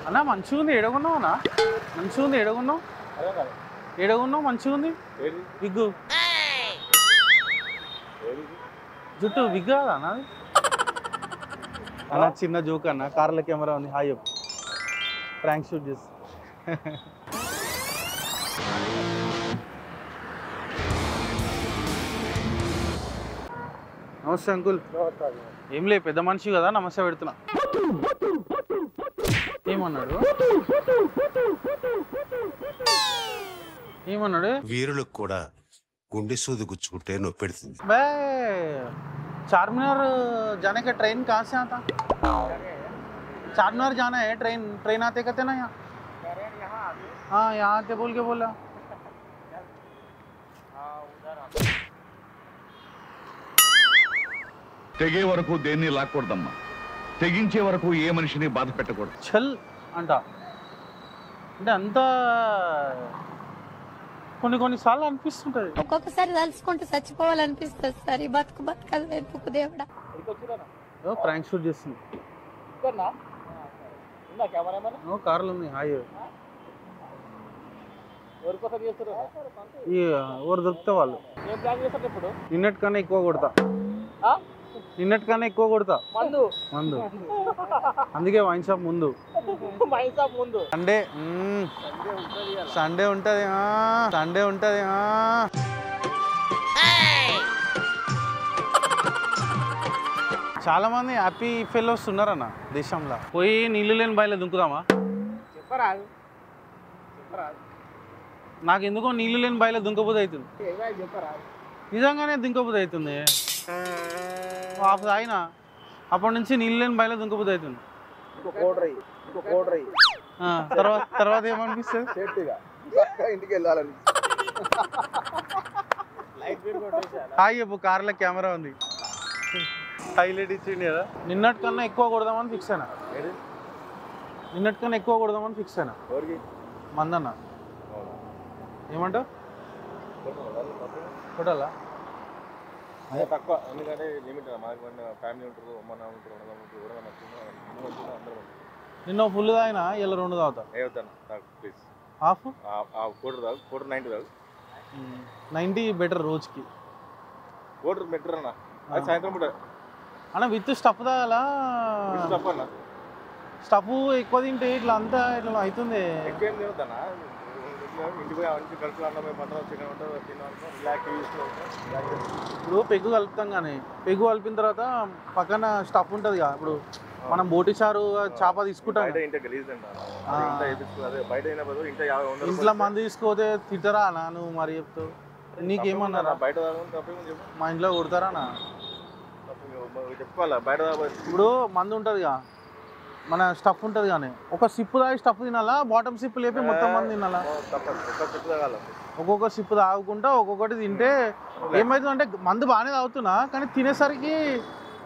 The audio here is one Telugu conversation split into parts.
అన్నా మంచిగా ఉంది. ఎడగొన్నావు అన్నా? మంచిగా ఉంది. ఎడగొన్నావు? ఎడగొన్నావు? మంచిగా ఉంది. విగ్గు జుట్టు విగ్గు కాదా అన్న? అన్న చిన్న జోక్ అన్న. కార్ల కెమెరా ఉంది. హాయ్ చెప్పు. ప్రాంక్ షూట్ చేసి. నమస్తే అంకుల్. ఏం లే, పెద్ద మనిషి కదా, నమస్తే పెడుతున్నా. ఏమన్నాడు? ఏమన్నాడు? వీరులకు కూడా గుండె సూది గుచ్చుకుంటే నొప్పి పెడుతుంది. बे चारमीनार जाने का ट्रेन कहाँ से आता? चारमीनार जाना है, ट्रेन आते कहते ना यहाँ। हाँ यहाँ आते बोल के बोला। తెగే వరకు దేన్ని లాక్కూడదమ్మా. తెగించే వరకు ఏ మనిషిని బాధ పెట్టకూడదు. చల్ అంట. అంటే అంత కొన్నిసార్లు అనిపిస్తుంటది. ఒక్కొక్కసారి తలుచుకుంటూ చచ్చిపోవాలనిపిస్తుంది సార్. ఈ బతుకు బతకదు వెతుకు దేవుడా. ప్రాంక్ షూట్ చేస్తుంది. కార్లు ఉంది. హాయ్. ఎవరు దొరికితే వాళ్ళు. నిన్నటికన్నా ఎక్కువ కొడతా. నిన్నటికన్నా ఎక్కువ కొడతా మందు. అందుకే వైన్ షాప్ ముందు. సండే ఉంటది. చాలా మంది హ్యాపీ ఫెలోస్ ఉన్నారన్న దేశంలో. పోయి నీళ్ళు లేని బాయిలో దుంకుదామా? నాకు ఎందుకో నీళ్ళు లేని బాయిలో దుంకబుద్ధి అవుతుంది. నిజంగానే దుంకబుద్ధి అవుతుంది. ఆయన అప్పటి నుంచి నీళ్ళు లేని బాయిలో దుంకబుద్ధి అవుతుంది. తర్వాత ఏమనిపిస్తుంది? ఇంటికి వెళ్ళాలని. హాయ్ చెప్పు. కార్లో కెమెరా ఉంది. హైలైట్ ఇచ్చింది కదా. నిన్నటికన్నా ఎక్కువ కొడదామని ఫిక్స్ అయినా. మందన్న ఏమంటావు? కొట్టాలా? తక్కువ, ఎందుకంటే లిమిట్. మాకు ఫ్యామిలీ ఉంటారు, మన ఉంటారు, నిన్న ఫుల్ తాగినా, ఇలా 2 తాగుతా. ప్లీజ్ హాఫ్ కోటర్ తాగు. కోటర్ 90 తాగు. 90 బెటర్ రోజుకి. కోటర్ బెటర్ అన్న. అది సాయంత్రం పూట అన్న. విత్ స్టఫ్ తాగాలా? స్టఫ్ అన్న. స్టఫ్ ఎక్కువ తింటే ఇట్లా అంతా ఇట్లా అవుతుంది. ఎక్కువ ఏం తినొద్దన్నా. ఇంటికి పోయి అవన్నీ కలిసి అన్నం పంటలు చికెన్ ఉంటుంది, ఇప్పుడు పెగ్గు కలుపుతాం కానీ పెగ్గు కలిపిన తర్వాత పక్కన స్టఫ్ ఉంటుంది కదా. ఇప్పుడు మనం బోటి చారు చేప తీసుకుంటాం. ఇంట్లో మంది తీసుకోతే తింటారా అన్న? నువ్వు మరి చెప్తావు. నీకేమన్నారా? బయట మా ఇంట్లో కొడతారా అన్న? చెప్పుకోవాలా బయట. ఇప్పుడు మంది ఉంటుంది కదా, మన స్టఫ్ ఉంటుంది కానీ ఒక సిప్పు తాగి స్టఫ్ తినాలా? బాటమ్ సిప్పు లేపి మొత్తం మంది తినాలా? ఒక్కొక్క సిప్పు తాగుకుంటా ఒక్కొక్కటి తింటే ఏమవుతుంది అంటే మందు బాగానే తాగుతున్నా కానీ తినేసరికి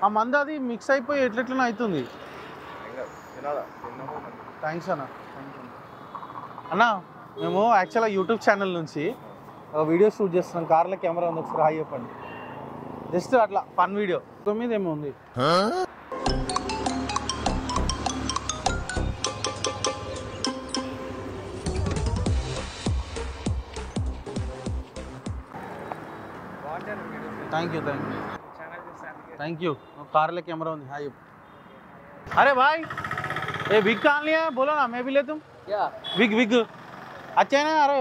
ఆ మందు అది మిక్స్ అయిపోయి ఎట్లెట్లనే అవుతుంది. థ్యాంక్స్ అన్న. అన్న మేము యాక్చువల్గా యూట్యూబ్ ఛానల్ నుంచి వీడియో షూట్ చేస్తున్నాం. కార్లో కెమెరా ఉంది, ఒకసారి హాయ్ చెప్పండి. జస్ట్ అట్లా ఫన్ వీడియో. 9 ఏమో ఉంది. थैंक यू कार ले कैमरा ఉంది. हाय अरे भाई ये विग कहाँ लिया है? बोलो ना मैं भी ले तुम. क्या विग अच्छा है ना? अरे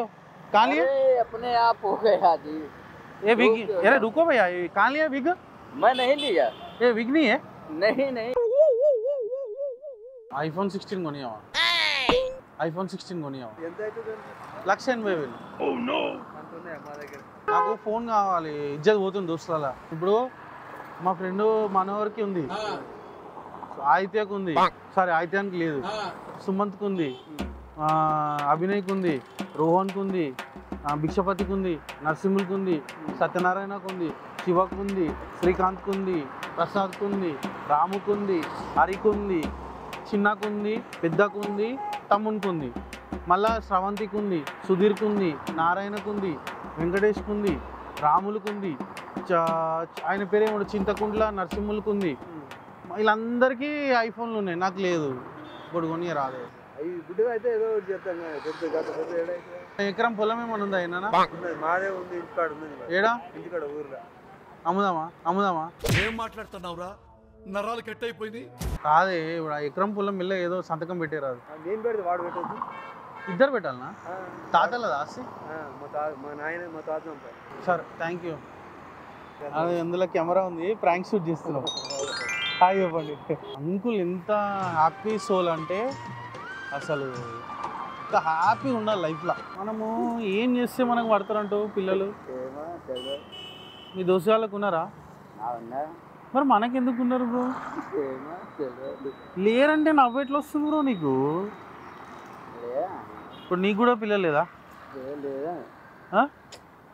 कहाँ लिया? अपने आप हो गया जी ये विग. अरे रुको भैया, ये कहाँ लिया विग? मैं नहीं लिया. ये विग नहीं है? नहीं iPhone 16 కొని ఆవా. iPhone 16 కొని ఆవా. ఎంత అవుతుంది? 1,80,000. Oh no. అంటున్నా మా దగ్గర. నాకు ఫోన్ కావాలి. ఇజ్జత్ పోతుంది దోస్తుల. ఇప్పుడు మా ఫ్రెండ్ మనోహర్కి ఉంది, ఆదిత్యకు ఉంది, సారీ ఆదిత్యానికి లేదు, సుమంత్కి ఉంది, అభినయ్కి ఉంది, రోహన్కి ఉంది, భిక్షపతికి ఉంది, నరసింహుల్కి ఉంది, సత్యనారాయణకు ఉంది, శివకు ఉంది, శ్రీకాంత్కి ఉంది, ప్రసాద్కి ఉంది, రాముకు ఉంది, హరికి ఉంది, చిన్నకు ఉంది, పెద్దకు ఉంది, తమ్మునికి ఉంది, మళ్ళా శ్రవంతికి ఉంది, సుధీర్కి ఉంది, నారాయణకు ఉంది, వెంకటేష్కి ఉంది, రాములకు ఉంది, ఆయన పేరేమో చింతకుంట్ల నరసింహులకు ఉంది. వీళ్ళందరికీ ఐఫోన్లు ఉన్నాయి, నాకు లేదు. ఇప్పుడు కొని రాలేదు. అవి గుడ్డగా అయితే ఏదో ఒకటి చేస్తాం కానీ పెద్ద ఏడైతే ఎకరం పొలం ఏమైనా ఉందా అయినా మాదే ఉంది, ఇంటికాడ ఉంది. ఏడా ఇంటికాడ ఊర్లో అమ్ముదామా ఏం మాట్లాడుతున్నావురా? నరాలు కట్ అయిపోయింది. కాదే ఇప్పుడు ఆ ఎకరం పొలం మిల్ల ఏదో సంతకం పెట్టారు. నేను పెడితే వాడు పెట్టద్దు. ఇద్దరు పెట్టాలనా? తాతలదా ఆస్తి? మా నాయన మా తాత ఉంటాయి. సరే థ్యాంక్ యూ. అది అందులో కెమెరా ఉంది, ప్రాంక్ షూట్ చేస్తున్నాం. హాయ్ చెప్పండి. అంకుల్ ఎంత హ్యాపీ సోల్ అంటే అసలు ఎంత హ్యాపీగా ఉండాలి లైఫ్లో. మనము ఏం చేస్తే మనకు పడతారంటూ పిల్లలు. మీ దోస్తు వాళ్ళకు ఉన్నారా? మరి మనకెందుకు ఉన్నారు బ్రో? లేరంటే నవ్వెట్లా వస్తుంది బ్రో నీకు? ఇప్పుడు నీకు కూడా పిల్లలు లేదా?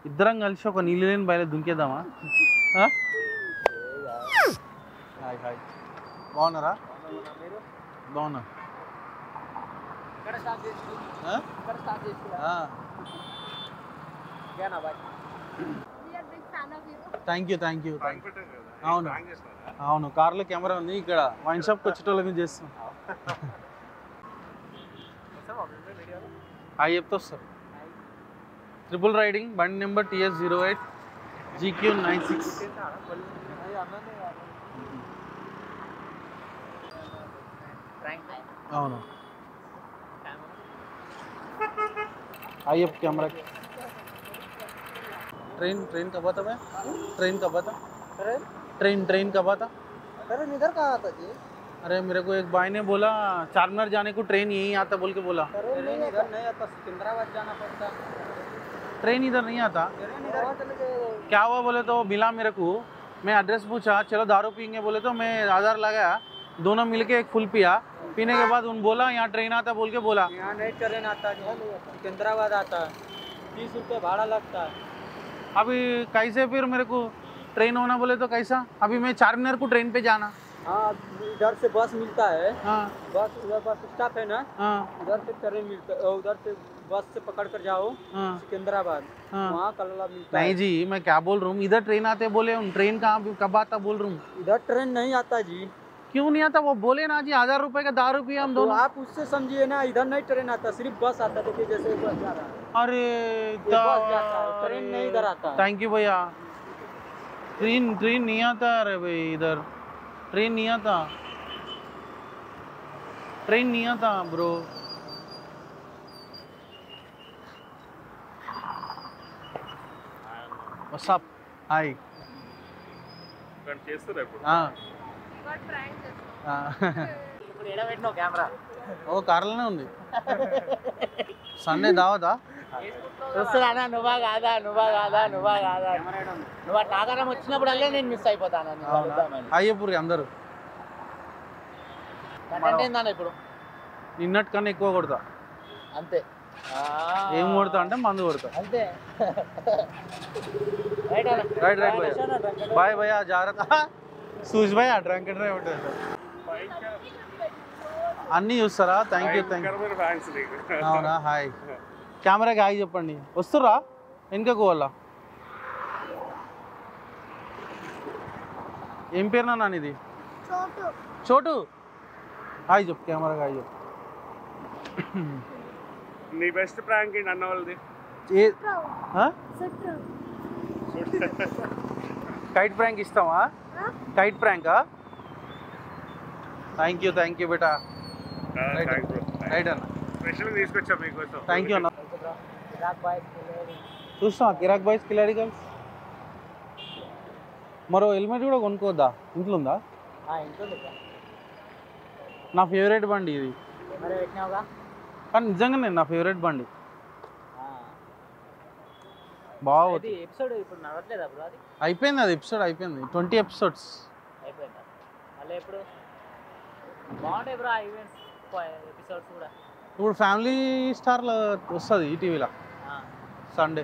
ఇద్దరం కలిసి ఒక నీళ్ళు లేని బయట దుంకేద్దామా? హాయ్ హాయ్, బాగున్నారా? బాగున్నా. Thank you. అవును కార్లో కెమెరా ఉంది. ఇక్కడ వైన్ షాప్కి వచ్చేటోళ్ళ మీద చేస్తాం. హాయ్ చెప్తా సార్. ట్రిపుల్ రైడింగ్ బండి నెంబర్ TS08 GQ96. అవును आइए कैमरा ट्रेन कब आता है? ट्रेन कब आता? ट्रेन कब आता? अरे इधर कहाँ आता जी? अरे मेरे को एक भाई ने बोला चारमीनार जाने को ट्रेन यहीं आता बोल के बोला। ट्रेन इधर नहीं आता, सिकंदराबाद जाना पड़ता। ट्रेन इधर नहीं आता? ट्रेन इधर क्या हुआ बोले तो मिला मेरे को, मैं एड्रेस पूछा, चलो दारू पीएंगे बोले तो मैं आधार लगाया, दोनों मिलके एक फुल पिया, पीने के बाद उन बोला यहाँ ट्रेन आता बोल के बोला। यहाँ नहीं ट्रेन आता, सिकंदराबाद आता, 30 रुपये भाड़ा लगता। अभी कैसे फिर मेरे को ट्रेन होना बोले तो कैसा? अभी मैं चारमीनार को ट्रेन पे जाना। हाँ इधर से बस मिलता है। हाँ बस उधर बस स्टॉप है ना, हाँ उधर से ट्रेन मिलता है, उधर से बस से पकड़ कर जाओ हाँ सिकंदराबाद, हाँ। वहाँ कलला मिलता है। नहीं जी मैं क्या बोल रहा हूँ, इधर ट्रेन आते बोले, उन ट्रेन कहाँ कब आता बोल रहा हूँ। इधर ट्रेन नहीं आता जी। क्यों नहीं आता? वो बोले ना जी 1000 रुपए का दारू पिए हम तो दोनों। आप उससे समझिए ना, इधर नहीं ट्रेन आता, सिर्फ बस आता। देखिए जैसे बस जा रहा है, अरे ये बस जाता है, ट्रेन नहीं इधर आता। थैंक यू भैया। ट्रेन नहीं आता। अरे भाई इधर ट्रेन नहीं आता, ट्रेन नहीं आता ब्रो। What's up? हाय। ఓ కార్లోనే ఉంది. సండే దావదా? చూస్తున్నా నువ్వా కాదా నువ్వు నాగరం వచ్చినప్పుడల్లే నేను మిస్ అయిపోతాను. అయ్యపూరి అందరూ ఇప్పుడు నిన్నటి కన్నా ఎక్కువ కొడతా. అంతే. ఏం కొడతా అంటే మందు కొడతా అంతే. రైట్ భయ్యా. బాయ్ భయ్యా జాగ్రత్త. సూజ్ భయ్యా డ్రంక్ అండ్ డ్రైవ్ ఉంటుంది. అన్నీ చూస్తారా? Thank you. అవునా? హాయ్. కెమెరాకి హాయ్ చెప్పండి. వస్తుర్రా వెనుకకు వాళ్ళ. ఏం పేరు నాన్న ఇది? చోటు. హాయ్ చెప్పు, కెమెరాకి హాయ్ చెప్పు. నీ బెస్ట్ ప్రాంక్ ఏంటి అన్న వాళ్ళది? కైట్ ప్రాంక్ ఇస్తావా? కైట్ ప్రాంకా? థ్యాంక్ యూ బేటా. రైట్ అన్న, స్పెషల్ తీసుకొచ్చా మీకోసం. థ్యాంక్ యూ అన్న. చూస్తా కిరాక్ బాయ్స్ కిలాడి గర్ల్స్. మరో హెల్మెట్ కూడా కొనుక్కోద్దా? ఇంట్లో ఉందా? నా ఫేవరెట్ బండి ఇది. కానీ నిజంగానే నా ఫేవరెట్ బండి. బాగుంది. ఎపిసోడ్ ఇప్పుడు నడవట్లేదా బ్రో? అది అయిపోయింది, అది ఎపిసోడ్ అయిపోయింది. 20 ఎపిసోడ్స్ అయిపోయిందా? మళ్ళీ ఎప్పుడు బాగుంటాయి బ్రో ఈవెంట్స్ ఎపిసోడ్స్ కూడా? ఇప్పుడు ఫ్యామిలీ స్టార్లో వస్తుంది ఈటీవీలో సండే.